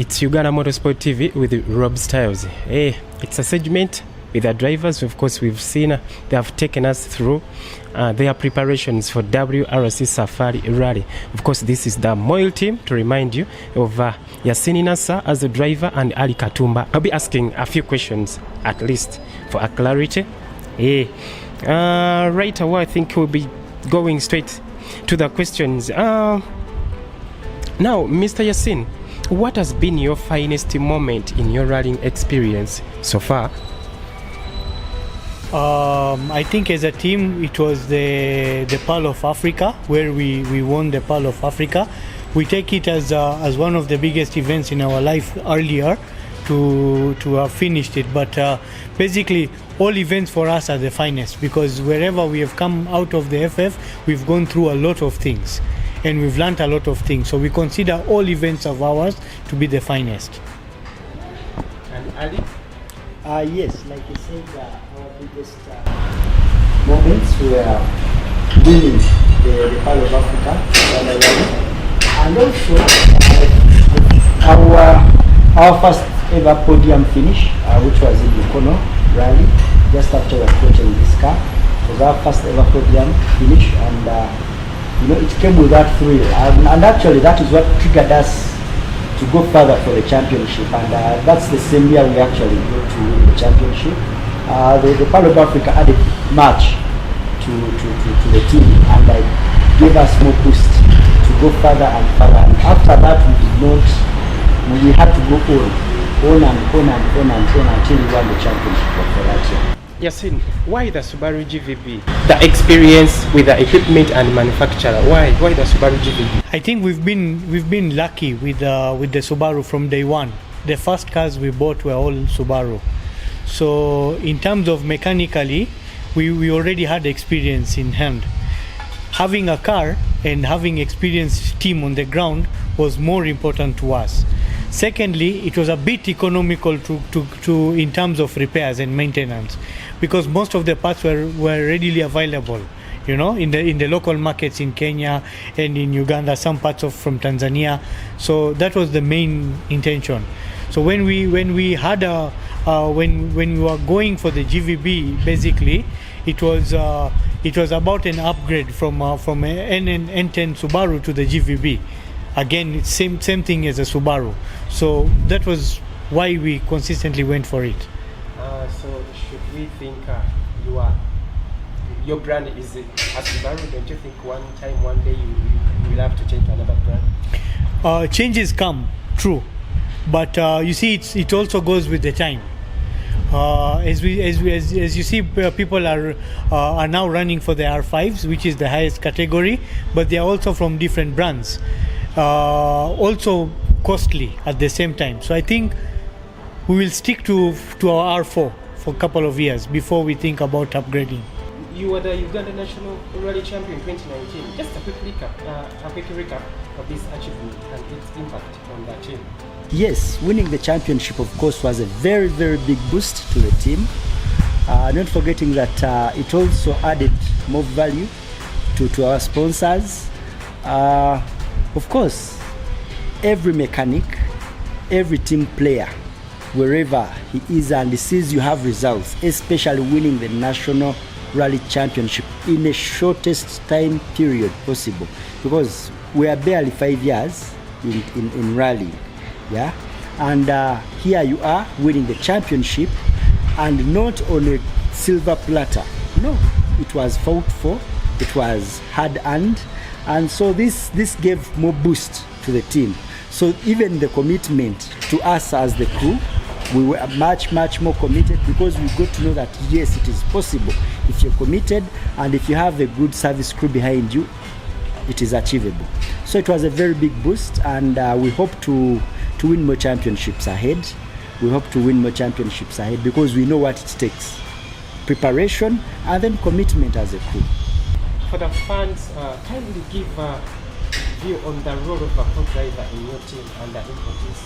It's Uganda Motorsport TV with Rob Styles. It's a segment with the drivers. Of course, we've seen they have taken us through their preparations for WRC Safari Rally. Of course, this is the Moil team, to remind you of Yassin and Nasser as the driver and Ali Katumba. I'll be asking a few questions, at least, for a clarity. Right away, I think we'll be going straight to the questions. Now, Mr. Yassin, what has been your finest moment in your rallying experience so far? I think as a team it was the Pearl of Africa, where we won the Pearl of Africa. We take it as one of the biggest events in our life earlier to have finished it, but basically all events for us are the finest, because wherever we have come out of the FF, we've gone through a lot of things and we've learned a lot of things, so we consider all events of ours to be the finest. And Ali? Yes, like I said, our biggest moments were winning the Pearl of Africa, and also our first ever podium finish, which was in Uganda rally, just after we had gotten this car. It was our first ever podium finish, and it came with that thrill, and actually that is what triggered us to go further for the championship, and that's the same year we actually go to win the championship. The Pearl of Africa added much to the team, and gave us more boost to go further and further, and after that we had to go on until we won the championship for that year. Yassin, why the Subaru GVB? The experience with the equipment and manufacturer. Why the Subaru GVB? I think we've been lucky with the Subaru from day one. The first cars we bought were all Subaru. So in terms of mechanically, we already had experience in hand. Having a car and having experienced team on the ground was more important to us. Secondly, it was a bit economical to in terms of repairs and maintenance, because most of the parts were readily available, in the local markets in Kenya and in Uganda, some parts from Tanzania. So that was the main intention. So when we had when we were going for the GVB, basically it was about an upgrade from an N10 Subaru to the GVB. Again, it's same thing as a Subaru. So that was why we consistently went for it. So should we think your brand is a Subaru? Don't you think one day you will have to change to another brand? Changes come, true, but you see, it also goes with the time. As you see, people are now running for the R5s, which is the highest category, but they are also from different brands. Also costly at the same time. So I think we will stick to our R4 for a couple of years before we think about upgrading. You were the Uganda National Rally Champion 2019. Just a quick recap of this achievement and its impact on the team. Yes, winning the championship, of course, was a very, very big boost to the team. Not forgetting that it also added more value to our sponsors. Of course, every mechanic, every team player, wherever he is and he sees you have results, especially winning the National Rally Championship in the shortest time period possible, because we are barely 5 years in rallying, yeah, and here you are winning the championship, and not on a silver platter. No, it was fought for, it was hard earned, and so this gave more boost to the team. So even the commitment to us as the crew, we were much more committed, because we got to know that yes, it is possible. If you're committed and if you have a good service crew behind you, it is achievable. So it was a very big boost, and we hope to win more championships ahead. We hope to win more championships ahead, because we know what it takes: preparation and then commitment as a crew. For the fans, kindly give a view on the role of a co-driver in your team and the importance.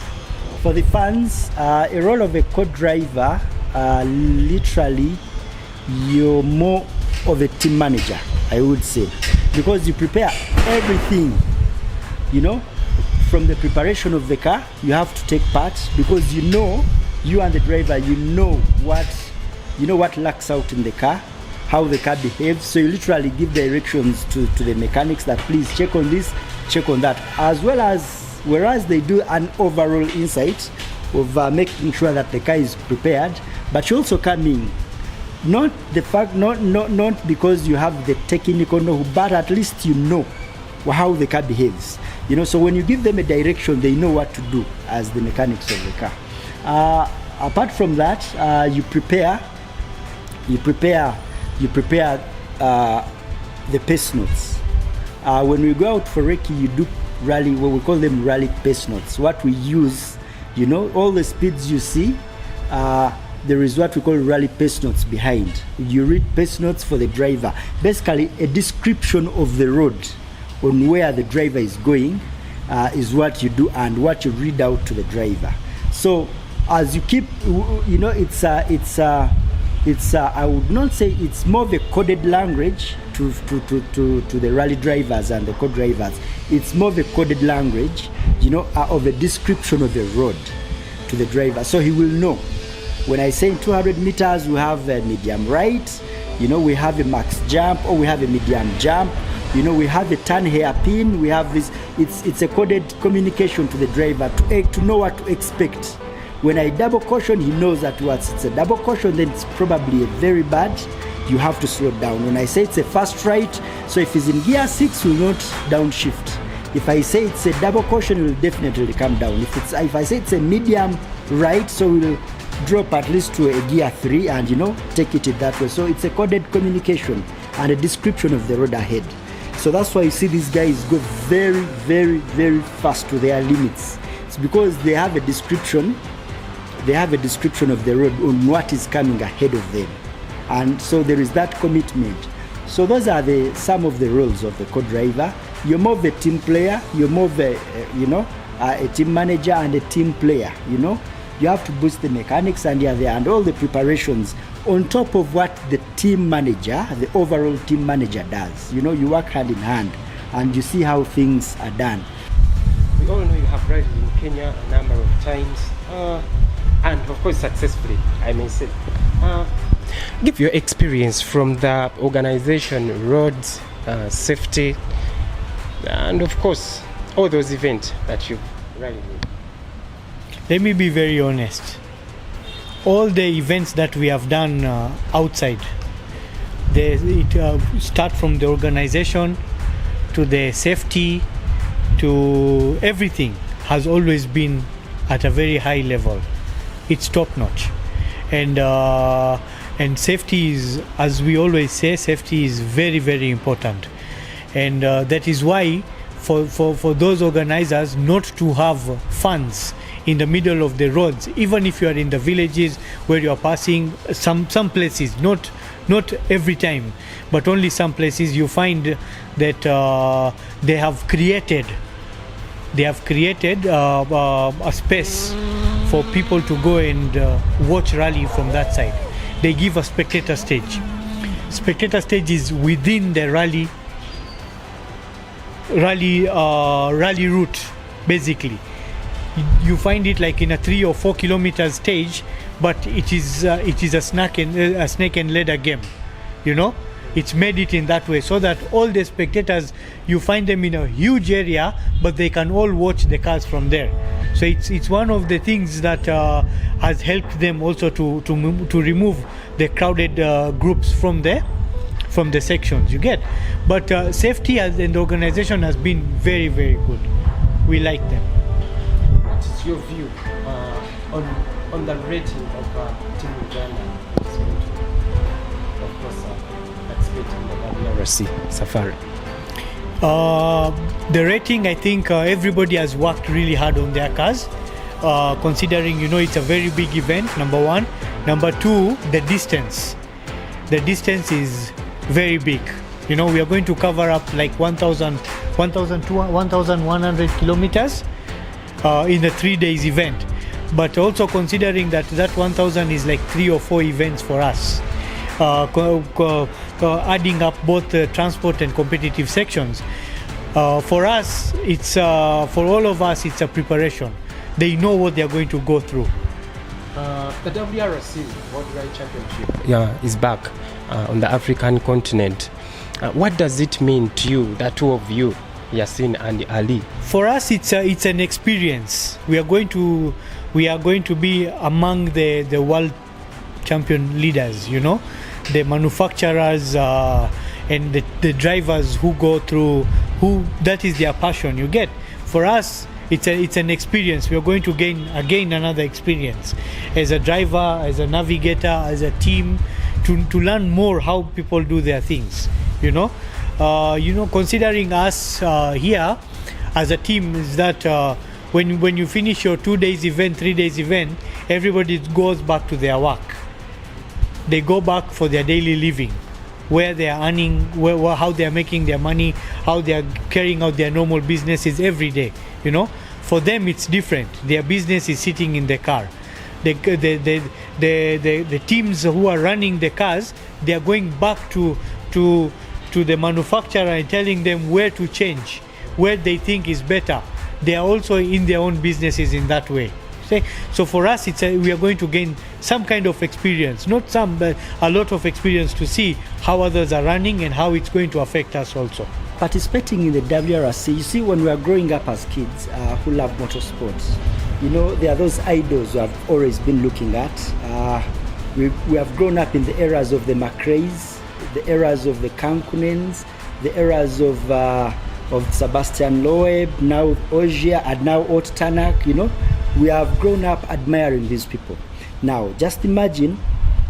For the fans, a role of a co-driver, literally, you're more of a team manager, I would say, because you prepare everything, from the preparation of the car, you have to take part, because you and the driver, you know what lacks out in the car, how the car behaves. So you literally give directions to the mechanics that please check on this, check on that, as well as whereas they do an overall insight of making sure that the car is prepared, but you also come in, not because you have the technical know, but at least you know how the car behaves. So when you give them a direction, they know what to do as the mechanics of the car. Apart from that, you prepare the pace notes. When we go out for recce, you do rally, what we call them rally pace notes. What we use, all the speeds you see, there is what we call rally pace notes behind. You read pace notes for the driver. Basically, a description of the road on where the driver is going is what you do and what you read out to the driver. So as you keep, it's I would not say it's more of a coded language to the rally drivers and the co-drivers. It's more of a coded language, of a description of the road to the driver. So he will know. When I say in 200 meters, we have a medium right, we have a max jump, or we have a medium jump, we have a turn hairpin, we have this, it's a coded communication to the driver to know what to expect. When I double caution, he knows that it's a double caution, then it's probably a very bad, you have to slow down. When I say it's a fast right, so if he's in gear 6, he will not downshift. If I say it's a double caution, he will definitely come down. If I say it's a medium right, so we'll drop at least to a gear 3 and take it that way. So it's a coded communication and a description of the road ahead. So that's why you see these guys go very, very, very fast to their limits. It's because they have a description. They have a description of the road on what is coming ahead of them, and so there is that commitment. So those are some of the roles of the co-driver. You're more of a team player. You're more of a team manager and a team player. You have to boost the mechanics and you're there, and all the preparations on top of what the team manager, the overall team manager does. You work hand in hand and you see how things are done. We all know you have ridden in Kenya a number of times, and of course successfully, I may say. Give your experience from the organization, roads, safety, and of course all those events that you've ridden in. Let me be very honest. All the events that we have done outside, it start from the organization to the safety to everything has always been at a very high level. It's top notch, and safety is, as we always say, safety is very, very important, and that is why for those organizers not to have funds in the middle of the roads, even if you are in the villages where you are passing, some places, not every time, but only some places, you find that they have created a space for people to go and watch rally from that side. They give a spectator stage. Spectator stage is within the rally route, basically. You find it like in a 3 or 4 kilometer stage, but it is a snake and ladder game. It's made it in that way so that all the spectators, you find them in a huge area, but they can all watch the cars from there. So it's one of the things that has helped them also to remove the crowded groups from the sections you get. But safety and the organization has been very, very good. We like them. What is your view on the rating of Team Uganda? Of course, participating in the WRC Safari. The rating, I think everybody has worked really hard on their cars, considering it's a very big event, number one. Number two, the distance. The distance is very big. We are going to cover up like 1,100 kilometers in a 3 days event. But also considering that 1,000 is like 3 or 4 events for us. Adding up both transport and competitive sections, For us, it's for all of us, it's a preparation. They know what they are going to go through. The WRC, World Rally Championship, is back on the African continent. What does it mean to you, the two of you, Yassin and Ali? For us, it's an experience. We are going to be among the world champion leaders. You know, the manufacturers and the drivers who go through. Who that is their passion. You get. For us, it's an experience. We are going to gain again another experience as a driver, as a navigator, as a team, to learn more how people do their things. You know, considering us here as a team, is that when you finish your 2 days event, 3 days event, everybody goes back to their work. They go back for their daily living, where they are earning, how they are making their money, how they are carrying out their normal businesses every day. You know, for them it's different. Their business is sitting in the car. The teams who are running the cars, they are going back to the manufacturer and telling them where to change, where they think is better. They are also in their own businesses in that way. So for us, we are going to gain some kind of experience, not some, but a lot of experience to see how others are running and how it's going to affect us also. Participating in the WRC, you see, when we are growing up as kids who love motorsports, you know, there are those idols who have always been looking at. We have grown up in the eras of the McRae's, the eras of the Kankunens, the eras of Sebastian Loeb, now Ogier, and now Ot Tanak. You know, we have grown up admiring these people. Now, just imagine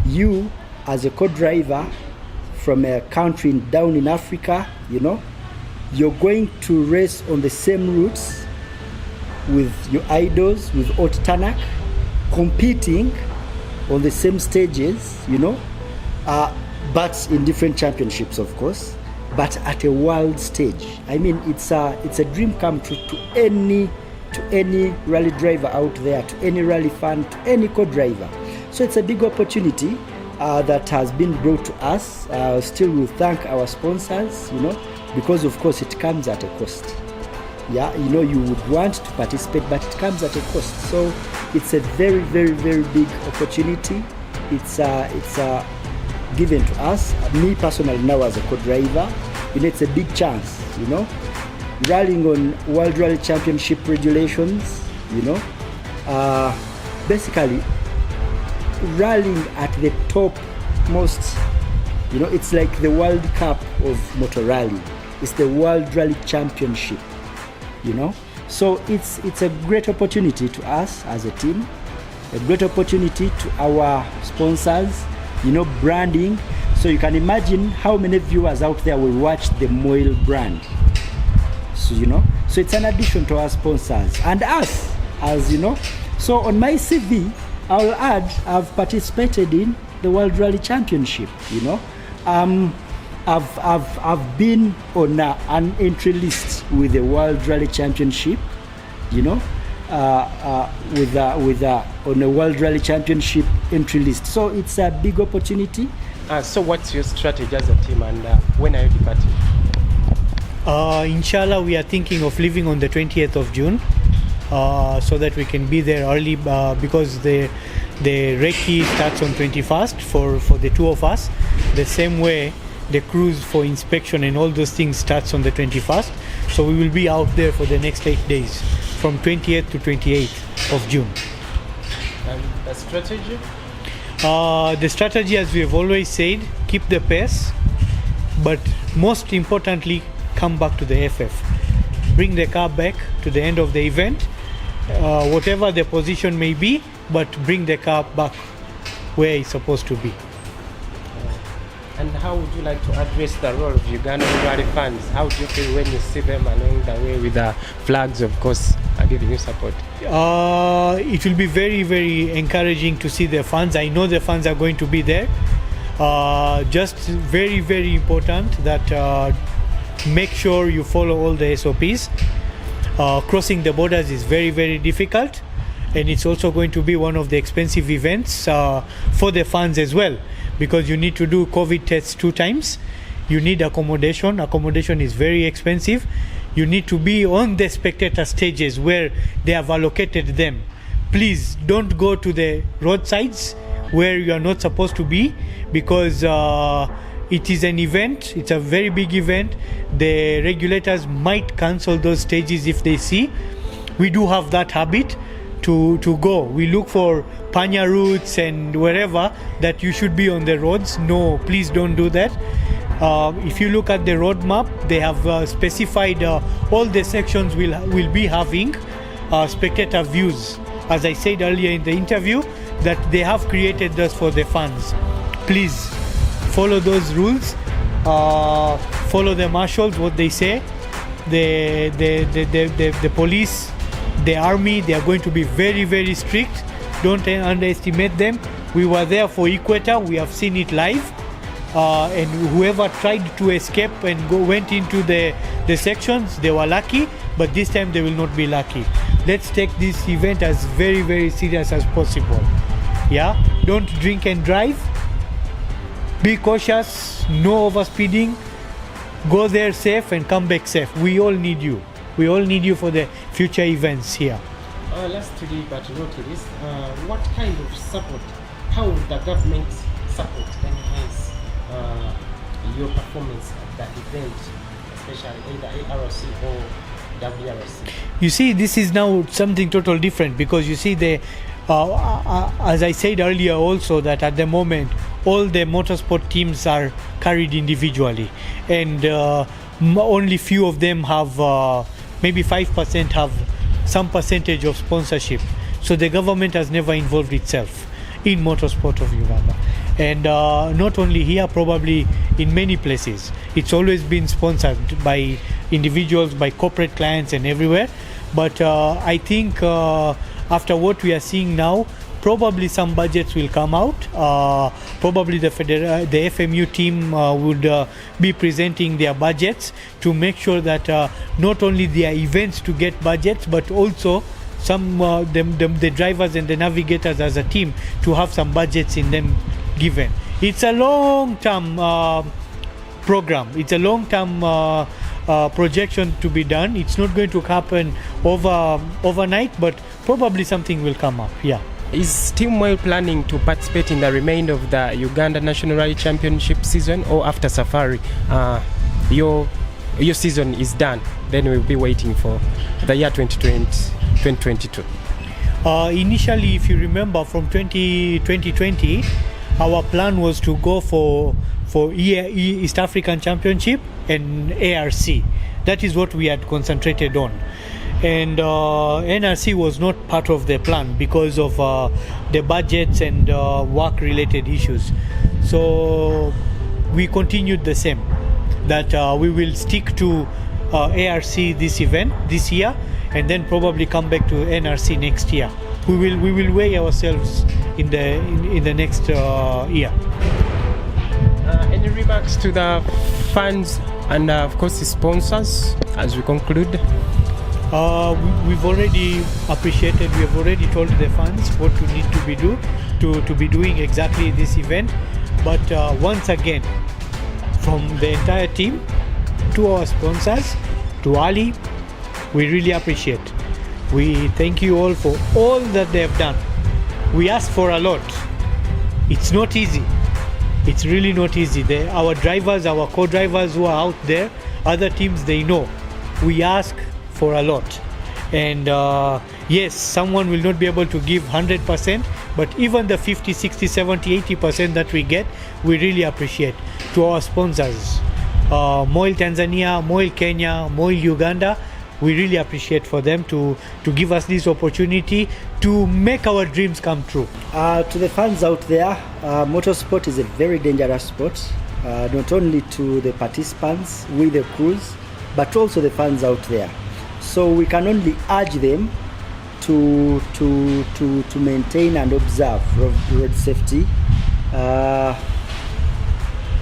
you as a co-driver from a country down in Africa. You know, you're going to race on the same routes with your idols, with Ot Tanak, competing on the same stages. You know. But in different championships, of course, but at a world stage. I mean, it's a dream come true to any rally driver out there, to any rally fan, to any co-driver. So it's a big opportunity that has been brought to us. Still, we thank our sponsors, you know, because of course it comes at a cost. Yeah, you know, you would want to participate, but it comes at a cost. So it's a very, very, very big opportunity. It's given to us. Me personally now as a co-driver, you know, it's a big chance, you know, rallying on World Rally Championship regulations, you know, basically rallying at the top most, you know, it's like the World Cup of Motor Rally. It's the World Rally Championship, you know. So it's a great opportunity to us as a team, a great opportunity to our sponsors, you know, branding. So you can imagine how many viewers out there will watch the Moil brand. So, you know, so it's an addition to our sponsors and us, as you know. So on my CV, I'll add I've participated in the World Rally Championship, you know. I've been on an entry list with the World Rally Championship, you know, on a World Rally Championship entry list. So it's a big opportunity. So what's your strategy as a team, and when are you departing? Inshallah, we are thinking of leaving on the 20th of June, so that we can be there early, because the recce starts on 21st for the two of us. The same way the cruise for inspection and all those things starts on the 21st. So we will be out there for the next 8 days, from 20th to 28th of June. And the strategy? The strategy, as we have always said, keep the pace, but most importantly, come back to the FF. Bring the car back to the end of the event, whatever the position may be, but bring the car back where it's supposed to be. And how would you like to address the role of Ugandan rally fans? How do you feel when you see them along the way with the flags, of course, giving you support? It will be very, very encouraging to see the fans. I know the fans are going to be there. Just very, very important that make sure you follow all the SOPs. Crossing the borders is very, very difficult, and it's also going to be one of the expensive events for the fans as well, because you need to do COVID tests 2 times. You need accommodation. Accommodation is very expensive. You need to be on the spectator stages where they have allocated them. Please don't go to the roadsides where you are not supposed to be, because it is an event. It's a very big event. The regulators might cancel those stages if they see. We do have that habit to go. We look for panya routes and wherever that you should be on the roads. No, please don't do that. If you look at the road map, they have specified all the sections will be having spectator views. As I said earlier in the interview, that they have created this for the fans. Please follow those rules. Follow the marshals, what they say. The police, the army, they are going to be very, very strict. Don't underestimate them. We were there for Equator. We have seen it live. And whoever tried to escape and went into the sections, they were lucky, but this time they will not be lucky. Let's take this event as very, very serious as possible. Yeah, don't drink and drive. Be cautious, no overspeeding. Go there safe and come back safe. We all need you. We all need you for the future events here. Lastly, but not least, what kind of support, how would the government support enhance your performance at that event, especially either ARC or WRC? You see, this is now something totally different, because you see as I said earlier also, that at the moment all the motorsport teams are carried individually, and only few of them have, maybe 5% have some percentage of sponsorship. So the government has never involved itself in motorsport of Uganda. And not only here, probably in many places. It's always been sponsored by individuals, by corporate clients and everywhere. But I think after what we are seeing now, probably some budgets will come out. Probably the FMU team would be presenting their budgets to make sure that not only their events to get budgets, but also some the drivers and the navigators as a team to have some budgets in them given. It's a long-term program. It's a long-term projection to be done. It's not going to happen overnight, but probably something will come up. Yeah. Is Team Moil planning to participate in the remainder of the Uganda National Rally Championship season, or after Safari, your season is done, then we'll be waiting for the year 2022? Initially, if you remember, from 2020, our plan was to go for East African Championship and ARC. That is what we had concentrated on. And NRC was not part of the plan because of the budgets and work-related issues. So we continued the same, that we will stick to ARC this event this year, and then probably come back to NRC next year. We will weigh ourselves in the next year. Any remarks to the fans and of course the sponsors as we conclude? We've already appreciated. We have already told the fans what to need to be doing exactly this event. But once again, from the entire team to our sponsors, to Ali, we really appreciate. We thank you all for all that they have done. We ask for a lot. It's not easy. It's really not easy. Our drivers, our co-drivers who are out there, other teams, they know. We ask for a lot. And yes, someone will not be able to give 100%, but even the 50, 60, 70, 80% that we get, we really appreciate. To our sponsors, Moil Tanzania, Moil Kenya, Moil Uganda, we really appreciate for them to give us this opportunity to make our dreams come true. To the fans out there, motorsport is a very dangerous sport, not only to the participants, we the crews, but also the fans out there. So we can only urge them to maintain and observe road safety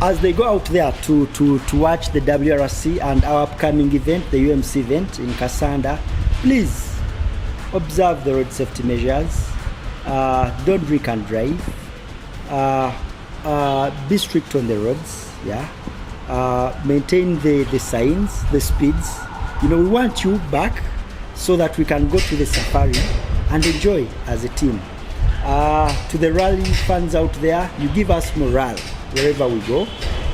as they go out there to watch the WRC and our upcoming event, the UMC event in Kasanda. Please observe the road safety measures. Don't drink and drive. Be strict on the roads. Yeah. Maintain the signs, the speeds. You know, we want you back so that we can go to the safari and enjoy as a team. To the rally fans out there, you give us morale wherever we go.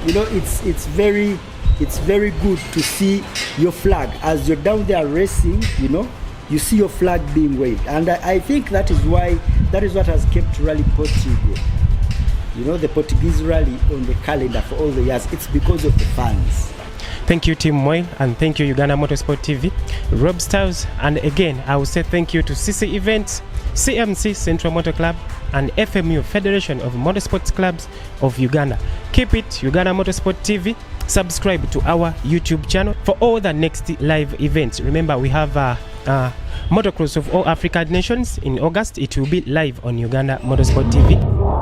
You know, it's very good to see your flag as you're down there racing. You know, you see your flag being waved, and I think that is what has kept Rally Portugal, you know, the Portuguese rally on the calendar for all the years. It's because of the fans. Thank you, Team Moil, and thank you, Uganda Motorsport TV, Rob Styles, and again, I will say thank you to CC Events, CMC Central Motor Club, and FMU Federation of Motorsports Clubs of Uganda. Keep it Uganda Motorsport TV. Subscribe to our YouTube channel for all the next live events. Remember, we have Motocross of all African nations in August. It will be live on Uganda Motorsport TV.